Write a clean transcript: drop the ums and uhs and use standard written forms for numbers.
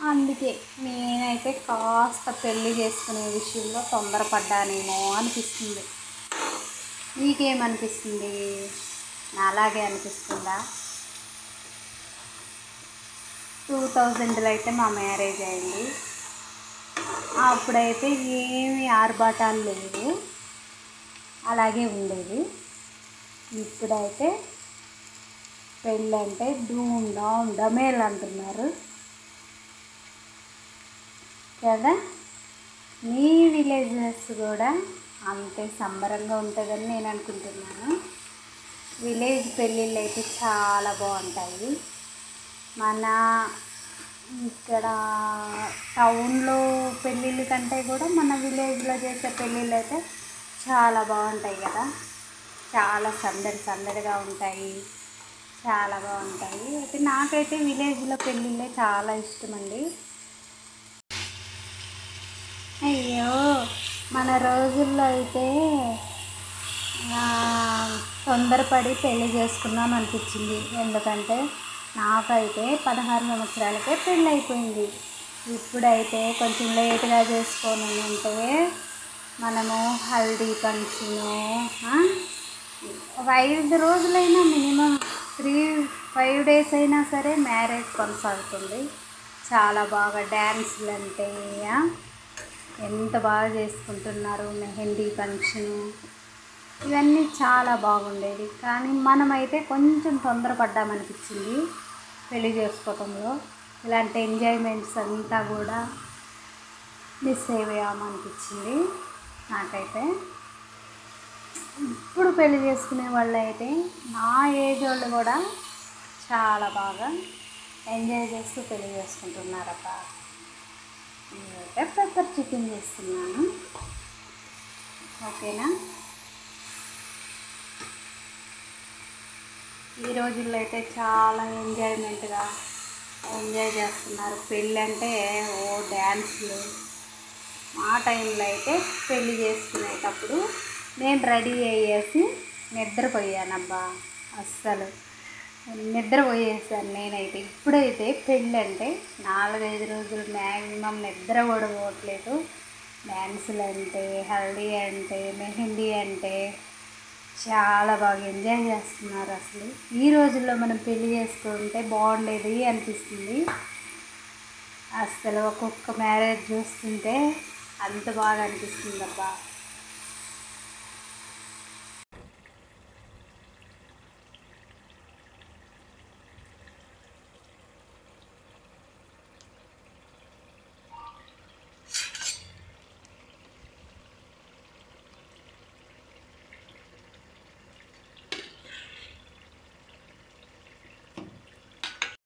అందుకే నేనైతే కాస్త పెళ్ళి చేసుకునే విషయంలో తొందరపడ్డానేమో అనిపిస్తుంది. నీకేమనిపిస్తుంది? నాలాగే అనిపిస్తుందా? 2000లో అయితే మా మ్యారేజ్ అయింది. అప్పుడైతే ఏమి ఆర్భాటాలు లేవు, అలాగే ఉండేది. ఇప్పుడైతే పెళ్ళంటే ధూమ్ ధామ్ డమేల్ అంటున్నారు కదా. మీ విలేజెస్ కూడా అంతే సంబరంగా ఉంటుందని నేను అనుకుంటున్నాను. విలేజ్ పెళ్ళిళ్ళు అయితే చాలా బాగుంటాయి. మన ఇక్కడ టౌన్లో పెళ్ళిళ్ళ కంటే కూడా మన విలేజ్లో చేసే పెళ్ళిళ్ళు అయితే చాలా బాగుంటాయి కదా. చాలా సందడిగా ఉంటాయి, చాలా బాగుంటాయి. అయితే నాకైతే విలేజ్లో పెళ్ళిళ్ళే చాలా ఇష్టమండి. అయ్యో, మన రోజుల్లో అయితే తొందరపడి పెళ్ళి చేసుకున్నాం అనిపించింది. ఎందుకంటే నాకైతే 16 సంవత్సరాలకే పెళ్ళి అయిపోయింది. ఇప్పుడైతే కొంచెం లేటుగా చేసుకొని ఉంటే మనము హల్దీ ఫంక్షను 5 రోజులైనా మినిమం 5 డేస్ అయినా సరే మ్యారేజ్ కొనసాగుతుంది. చాలా బాగా డ్యాన్సులు అంటే ఎంత బాగా చేసుకుంటున్నారు. మెహందీ ఫంక్షను ఇవన్నీ చాలా బాగుండేది. కానీ మనమైతే కొంచెం తొందరపడ్డామనిపించింది పెళ్ళి చేసుకోవటంలో. ఇలాంటి ఎంజాయ్మెంట్స్ అంతా కూడా మిస్ అయ్యామనిపించింది నాకైతే. ఇప్పుడు పెళ్ళి చేసుకునే వాళ్ళు అయితే నా ఏజ్ వాళ్ళు కూడా చాలా బాగా ఎంజాయ్ చేస్తూ పెళ్ళి చేసుకుంటున్నారట. నేనైతే పెప్పర్ చికెన్ చేస్తున్నాను, ఓకేనా. ఈ రోజుల్లో అయితే చాలా ఎంజాయ్మెంట్గా ఎంజాయ్ చేస్తున్నారు. పెళ్ళి అంటే డ్యాన్సులు. ఆ టైంలో అయితే పెళ్ళి చేసుకునేటప్పుడు నేను రెడీ అయ్యేసి నిద్రపోయానబ్బా. అస్సలు నిద్రపోయేసాను నేనైతే. ఇప్పుడైతే పెళ్ళి అంటే 4-5 రోజులు మ్యాక్సిమం నిద్ర కూడా పోవట్లేదు. డ్యాన్సులు అంటే, హల్దీ అంటే, మెహందీ అంటే చాలా బాగా ఎంజాయ్ చేస్తున్నారు. అసలు ఈ రోజుల్లో మనం పెళ్ళి చేసుకుంటే బాగుండేది అనిపిస్తుంది. అసలు ఒక్కొక్క మ్యారేజ్ చూస్తుంటే అంత బాగా అనిపిస్తుంది అబ్బా.